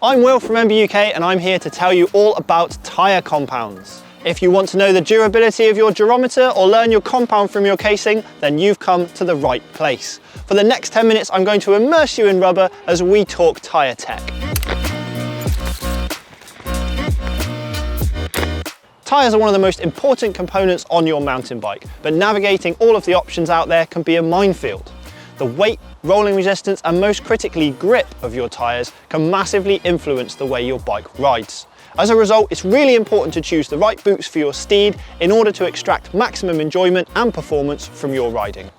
I'm Will from MBUK and I'm here to tell you all about tyre compounds. If you want to know the durability of your durometer or learn your compound from your casing, then you've come to the right place. For the next 10 minutes, I'm going to immerse you in rubber as we talk tyre tech. Tyres are one of the most important components on your mountain bike, but navigating all of the options out there can be a minefield. The weight, rolling resistance, and most critically grip of your tyres can massively influence the way your bike rides. As a result, it's really important to choose the right boots for your steed in order to extract maximum enjoyment and performance from your riding.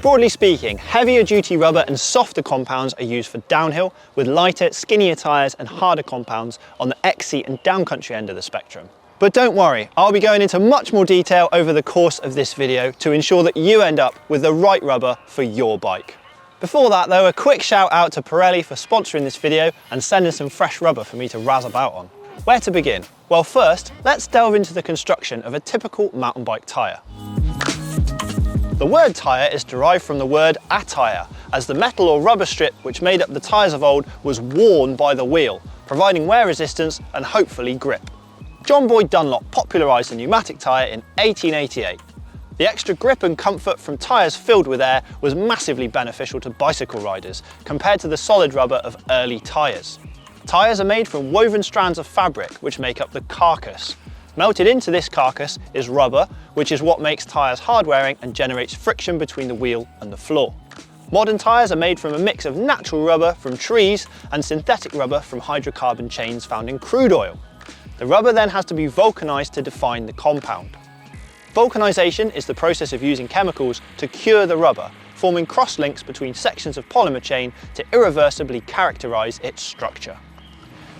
Broadly speaking, heavier duty rubber and softer compounds are used for downhill, with lighter, skinnier tyres and harder compounds on the XC and downcountry end of the spectrum. But don't worry, I'll be going into much more detail over the course of this video to ensure that you end up with the right rubber for your bike. Before that though, a quick shout out to Pirelli for sponsoring this video and sending some fresh rubber for me to razz about on. Where to begin? Well, first, let's delve into the construction of a typical mountain bike tyre. The word tyre is derived from the word attire, as the metal or rubber strip which made up the tyres of old was worn by the wheel, providing wear resistance and hopefully grip. John Boyd Dunlop popularised the pneumatic tyre in 1888. The extra grip and comfort from tyres filled with air was massively beneficial to bicycle riders compared to the solid rubber of early tyres. Tyres are made from woven strands of fabric which make up the carcass. Melted into this carcass is rubber, which is what makes tyres hard wearing and generates friction between the wheel and the floor. Modern tyres are made from a mix of natural rubber from trees and synthetic rubber from hydrocarbon chains found in crude oil. The rubber then has to be vulcanized to define the compound. Vulcanization is the process of using chemicals to cure the rubber, forming cross-links between sections of polymer chain to irreversibly characterize its structure.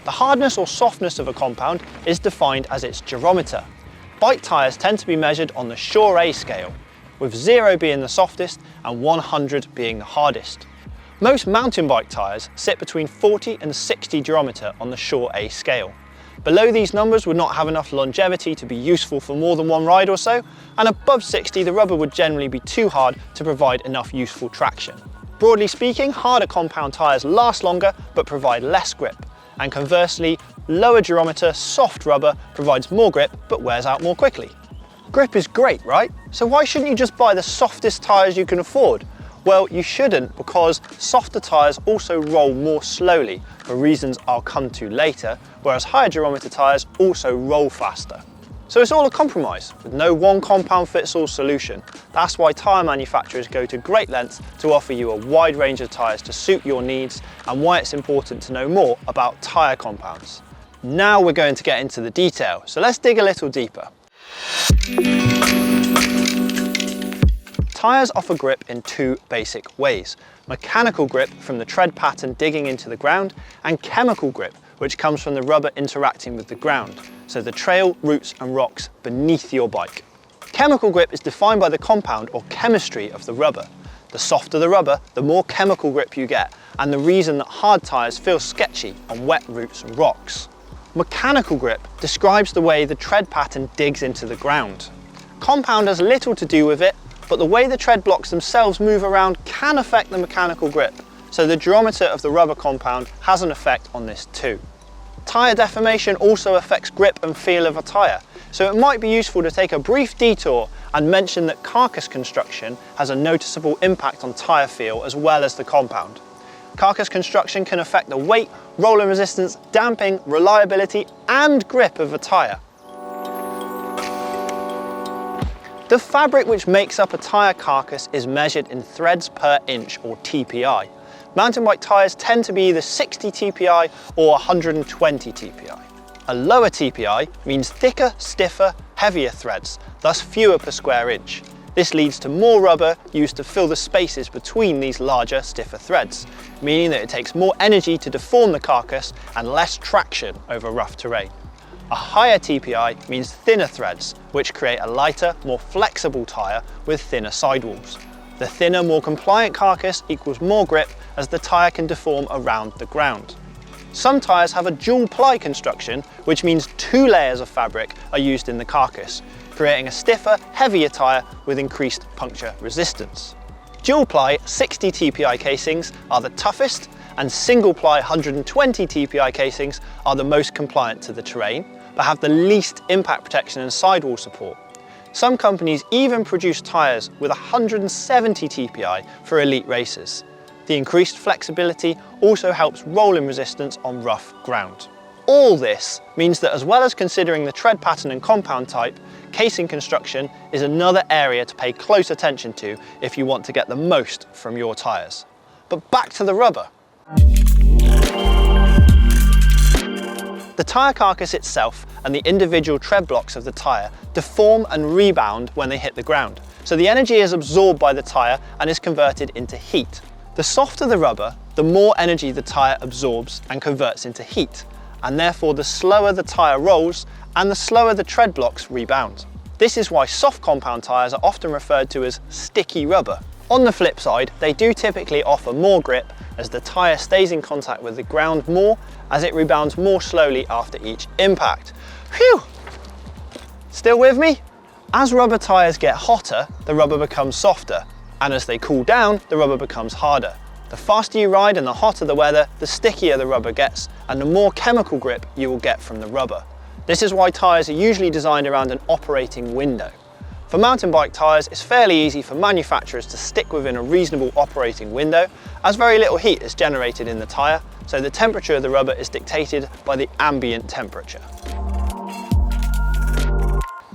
The hardness or softness of a compound is defined as its durometer. Bike tyres tend to be measured on the Shore A scale, with 0 being the softest and 100 being the hardest. Most mountain bike tyres sit between 40 and 60 durometer on the Shore A scale. Below these numbers would not have enough longevity to be useful for more than one ride or so, and above 60 the rubber would generally be too hard to provide enough useful traction. Broadly speaking, harder compound tyres last longer but provide less grip, and conversely, lower durometer, soft rubber provides more grip but wears out more quickly. Grip is great, right? So why shouldn't you just buy the softest tyres you can afford? Well, you shouldn't, because softer tyres also roll more slowly for reasons I'll come to later, whereas higher durometer tyres also roll faster. So it's all a compromise, with no one compound fits all solution. That's why tyre manufacturers go to great lengths to offer you a wide range of tyres to suit your needs, and why it's important to know more about tyre compounds. Now we're going to get into the detail, so let's dig a little deeper. Tyres offer grip in two basic ways: mechanical grip from the tread pattern digging into the ground, and chemical grip, which comes from the rubber interacting with the ground, so the trail, roots and rocks beneath your bike. Chemical grip is defined by the compound or chemistry of the rubber. The softer the rubber, the more chemical grip you get, and the reason that hard tyres feel sketchy on wet roots and rocks. Mechanical grip describes the way the tread pattern digs into the ground. Compound has little to do with it, but the way the tread blocks themselves move around can affect the mechanical grip, so the durometer of the rubber compound has an effect on this too. Tyre deformation also affects grip and feel of a tyre, so it might be useful to take a brief detour and mention that Carcass Construction has a noticeable impact on tyre feel as well as the compound. Carcass Construction can affect the weight, rolling resistance, damping, reliability and grip of a tyre. The fabric which makes up a tyre carcass is measured in threads per inch, or TPI. Mountain bike tyres tend to be either 60 TPI or 120 TPI. A lower TPI means thicker, stiffer, heavier threads, thus fewer per square inch. This leads to more rubber used to fill the spaces between these larger, stiffer threads, meaning that it takes more energy to deform the carcass and less traction over rough terrain. A higher TPI means thinner threads, which create a lighter, more flexible tyre with thinner sidewalls. The thinner, more compliant carcass equals more grip, as the tyre can deform around the ground. Some tyres have a dual ply construction, which means 2 layers of fabric are used in the carcass, creating a stiffer, heavier tyre with increased puncture resistance. Dual ply 60 TPI casings are the toughest and single-ply 120 TPI casings are the most compliant to the terrain, but have the least impact protection and sidewall support. Some companies even produce tyres with 170 TPI for elite racers. The increased flexibility also helps rolling resistance on rough ground. All this means that, as well as considering the tread pattern and compound type, casing construction is another area to pay close attention to if you want to get the most from your tyres. But back to the rubber. The tyre carcass itself and the individual tread blocks of the tyre deform and rebound when they hit the ground. So the energy is absorbed by the tyre and is converted into heat. The softer the rubber, the more energy the tyre absorbs and converts into heat, and therefore the slower the tyre rolls and the slower the tread blocks rebound. This is why soft compound tyres are often referred to as sticky rubber. On the flip side, they do typically offer more grip as the tyre stays in contact with the ground more as it rebounds more slowly after each impact. Phew! Still with me? As rubber tyres get hotter, the rubber becomes softer, and as they cool down, the rubber becomes harder. The faster you ride and the hotter the weather, the stickier the rubber gets, and the more chemical grip you will get from the rubber. This is why tyres are usually designed around an operating window. For mountain bike tyres, it's fairly easy for manufacturers to stick within a reasonable operating window, as very little heat is generated in the tyre, so the temperature of the rubber is dictated by the ambient temperature.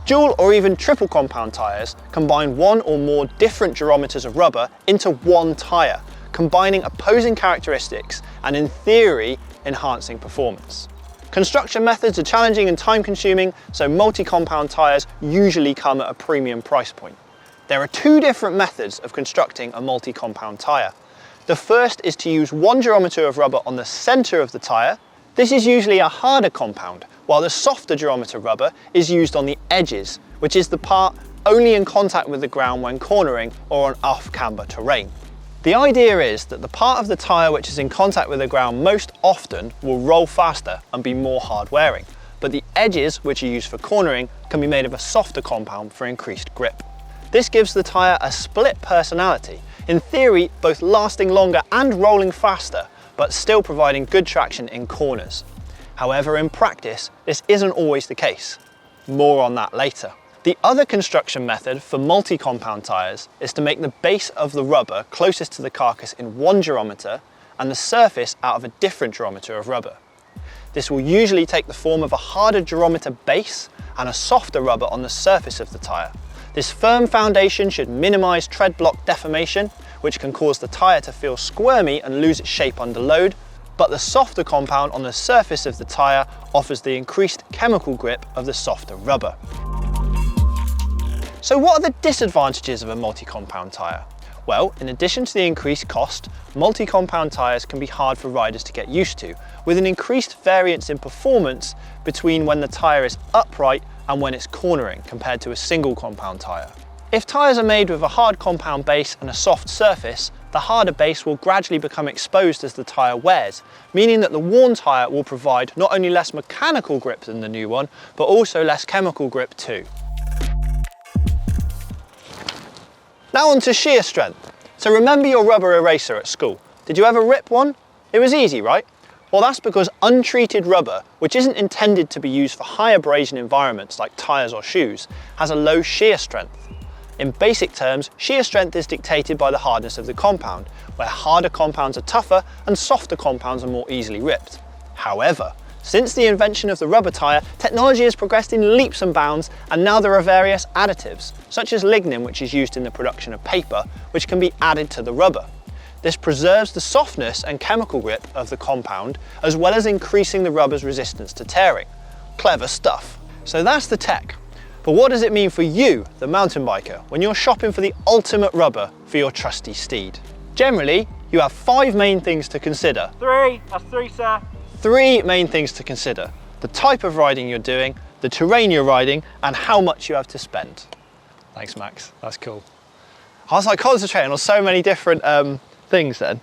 Dual or even triple compound tyres combine one or more different durometers of rubber into one tyre, combining opposing characteristics and, in theory, enhancing performance. Construction methods are challenging and time-consuming, so multi-compound tyres usually come at a premium price point. There are two different methods of constructing a multi-compound tyre. The first is to use one durometer of rubber on the centre of the tyre. This is usually a harder compound, while the softer durometer rubber is used on the edges, which is the part only in contact with the ground when cornering or on off-camber terrain. The idea is that the part of the tyre which is in contact with the ground most often will roll faster and be more hard wearing, but the edges, which are used for cornering, can be made of a softer compound for increased grip. This gives the tyre a split personality, in theory both lasting longer and rolling faster, but still providing good traction in corners. However, in practice, this isn't always the case. More on that later. The other construction method for multi-compound tyres is to make the base of the rubber closest to the carcass in one durometer and the surface out of a different durometer of rubber. This will usually take the form of a harder durometer base and a softer rubber on the surface of the tyre. This firm foundation should minimise tread block deformation, which can cause the tyre to feel squirmy and lose its shape under load, but the softer compound on the surface of the tyre offers the increased chemical grip of the softer rubber. So what are the disadvantages of a multi-compound tyre? Well, in addition to the increased cost, multi-compound tyres can be hard for riders to get used to, with an increased variance in performance between when the tyre is upright and when it's cornering compared to a single compound tyre. If tyres are made with a hard compound base and a soft surface, the harder base will gradually become exposed as the tyre wears, meaning that the worn tyre will provide not only less mechanical grip than the new one, but also less chemical grip too. Now on to shear strength. So remember your rubber eraser at school. Did you ever rip one? It was easy, right? Well, that's because untreated rubber, which isn't intended to be used for high abrasion environments like tyres or shoes, has a low shear strength. In basic terms, shear strength is dictated by the hardness of the compound, where harder compounds are tougher and softer compounds are more easily ripped. However, since the invention of the rubber tyre, technology has progressed in leaps and bounds, and now there are various additives, such as lignin, which is used in the production of paper, which can be added to the rubber. This preserves the softness and chemical grip of the compound, as well as increasing the rubber's resistance to tearing. Clever stuff. So that's the tech. But what does it mean for you, the mountain biker, when you're shopping for the ultimate rubber for your trusty steed? Generally, you have 5 main things to consider. That's three, sir. 3 main things to consider: the type of riding you're doing, the terrain you're riding, and how much you have to spend. Thanks, Max. That's cool. I was like concentrating on so many different things then.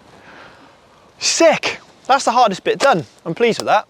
Sick! That's the hardest bit done. I'm pleased with that.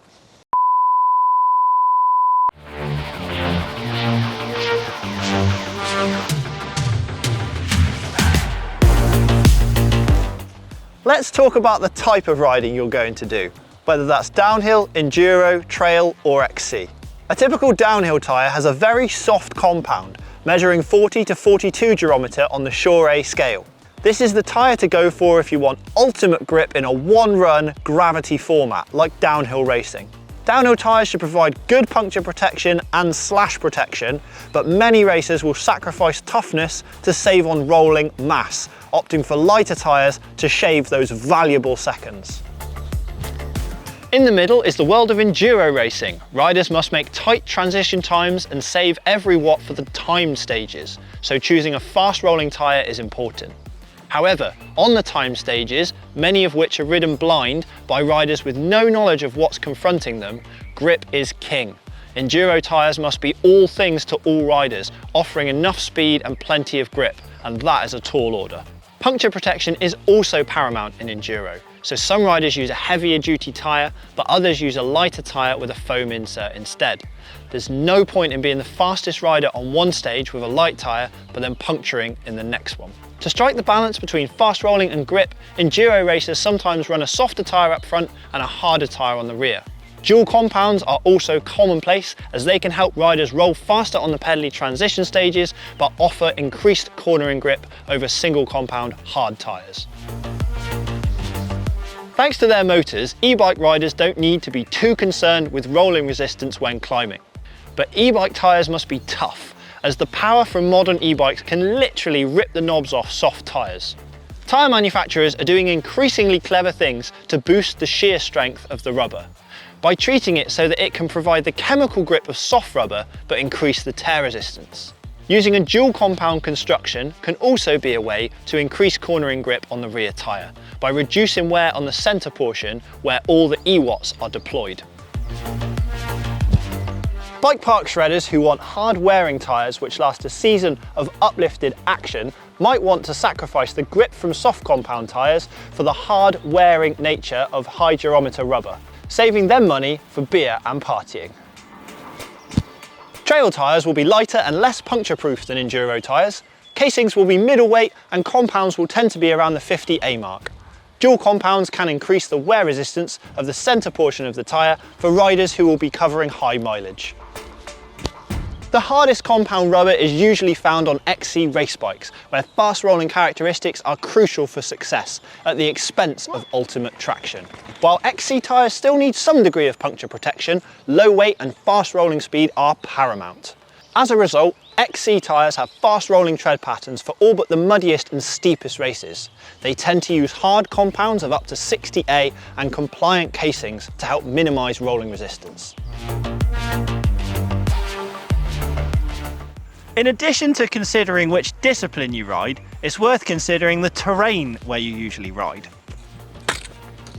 Let's talk about the type of riding you're going to do, whether that's downhill, enduro, trail or XC. A typical downhill tyre has a very soft compound, measuring 40 to 42 durometer on the Shore A scale. This is the tyre to go for if you want ultimate grip in a one-run gravity format, like downhill racing. Downhill tyres should provide good puncture protection and slash protection, but many racers will sacrifice toughness to save on rolling mass, opting for lighter tyres to shave those valuable seconds. In the middle is the world of enduro racing. Riders must make tight transition times and save every watt for the timed stages, so choosing a fast rolling tyre is important. However, on the time stages, many of which are ridden blind by riders with no knowledge of what's confronting them, grip is king. Enduro tyres must be all things to all riders, offering enough speed and plenty of grip, and that is a tall order. Puncture protection is also paramount in enduro, so some riders use a heavier duty tyre, but others use a lighter tyre with a foam insert instead. There's no point in being the fastest rider on one stage with a light tyre, but then puncturing in the next one. To strike the balance between fast rolling and grip, enduro racers sometimes run a softer tyre up front and a harder tyre on the rear. Dual compounds are also commonplace as they can help riders roll faster on the pedally transition stages, but offer increased cornering grip over single compound hard tyres. Thanks to their motors, e-bike riders don't need to be too concerned with rolling resistance when climbing. But e-bike tyres must be tough, as the power from modern e-bikes can literally rip the knobs off soft tyres. Tyre manufacturers are doing increasingly clever things to boost the shear strength of the rubber, by treating it so that it can provide the chemical grip of soft rubber but increase the tear resistance. Using a dual compound construction can also be a way to increase cornering grip on the rear tyre, by reducing wear on the centre portion where all the e-watts are deployed. Bike park shredders who want hard wearing tyres which last a season of uplifted action might want to sacrifice the grip from soft compound tyres for the hard wearing nature of high durometer rubber, saving them money for beer and partying. Trail tyres will be lighter and less puncture proof than enduro tyres. Casings will be middleweight and compounds will tend to be around the 50A mark. Dual compounds can increase the wear resistance of the centre portion of the tyre for riders who will be covering high mileage. The hardest compound rubber is usually found on XC race bikes, where fast rolling characteristics are crucial for success at the expense of ultimate traction. While XC tyres still need some degree of puncture protection, low weight and fast rolling speed are paramount. As a result, XC tyres have fast rolling tread patterns for all but the muddiest and steepest races. They tend to use hard compounds of up to 60A and compliant casings to help minimise rolling resistance. In addition to considering which discipline you ride, it's worth considering the terrain where you usually ride.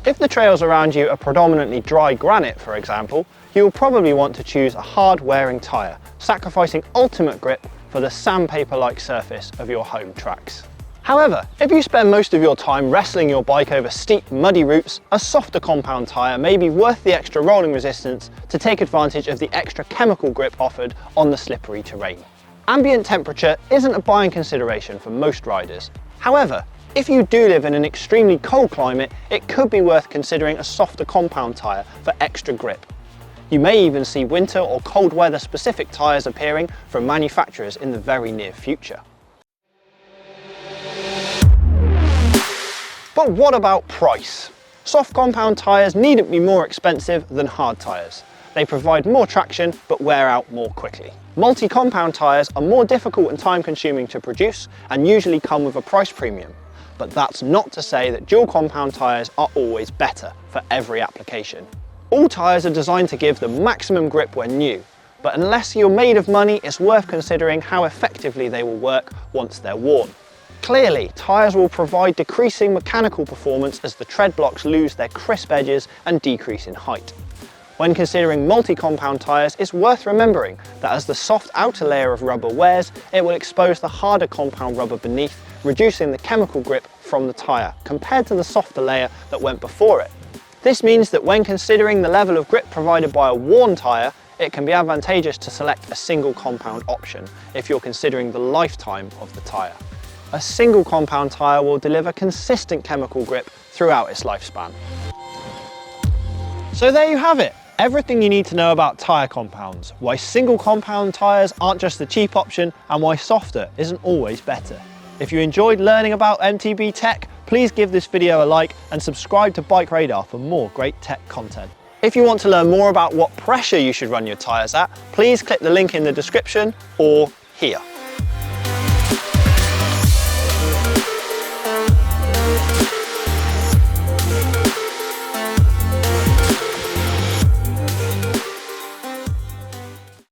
If the trails around you are predominantly dry granite, for example, you will probably want to choose a hard wearing tyre, sacrificing ultimate grip for the sandpaper-like surface of your home tracks. However, if you spend most of your time wrestling your bike over steep, muddy routes, a softer compound tyre may be worth the extra rolling resistance to take advantage of the extra chemical grip offered on the slippery terrain. Ambient temperature isn't a buying consideration for most riders. However, if you do live in an extremely cold climate, it could be worth considering a softer compound tyre for extra grip. You may even see winter or cold weather specific tyres appearing from manufacturers in the very near future. But what about price? Soft compound tyres needn't be more expensive than hard tyres. They provide more traction but wear out more quickly. Multi-compound tyres are more difficult and time-consuming to produce and usually come with a price premium. But that's not to say that dual compound tyres are always better for every application. All tyres are designed to give the maximum grip when new, but unless you're made of money, it's worth considering how effectively they will work once they're worn. Clearly, tyres will provide decreasing mechanical performance as the tread blocks lose their crisp edges and decrease in height. When considering multi-compound tyres, it's worth remembering that as the soft outer layer of rubber wears, it will expose the harder compound rubber beneath, reducing the chemical grip from the tyre compared to the softer layer that went before it. This means that when considering the level of grip provided by a worn tyre, it can be advantageous to select a single compound option if you're considering the lifetime of the tyre. A single compound tyre will deliver consistent chemical grip throughout its lifespan. So there you have it. Everything you need to know about tyre compounds, why single compound tyres aren't just the cheap option, and why softer isn't always better. If you enjoyed learning about MTB tech, please give this video a like and subscribe to BikeRadar for more great tech content. If you want to learn more about what pressure you should run your tyres at, please click the link in the description or here.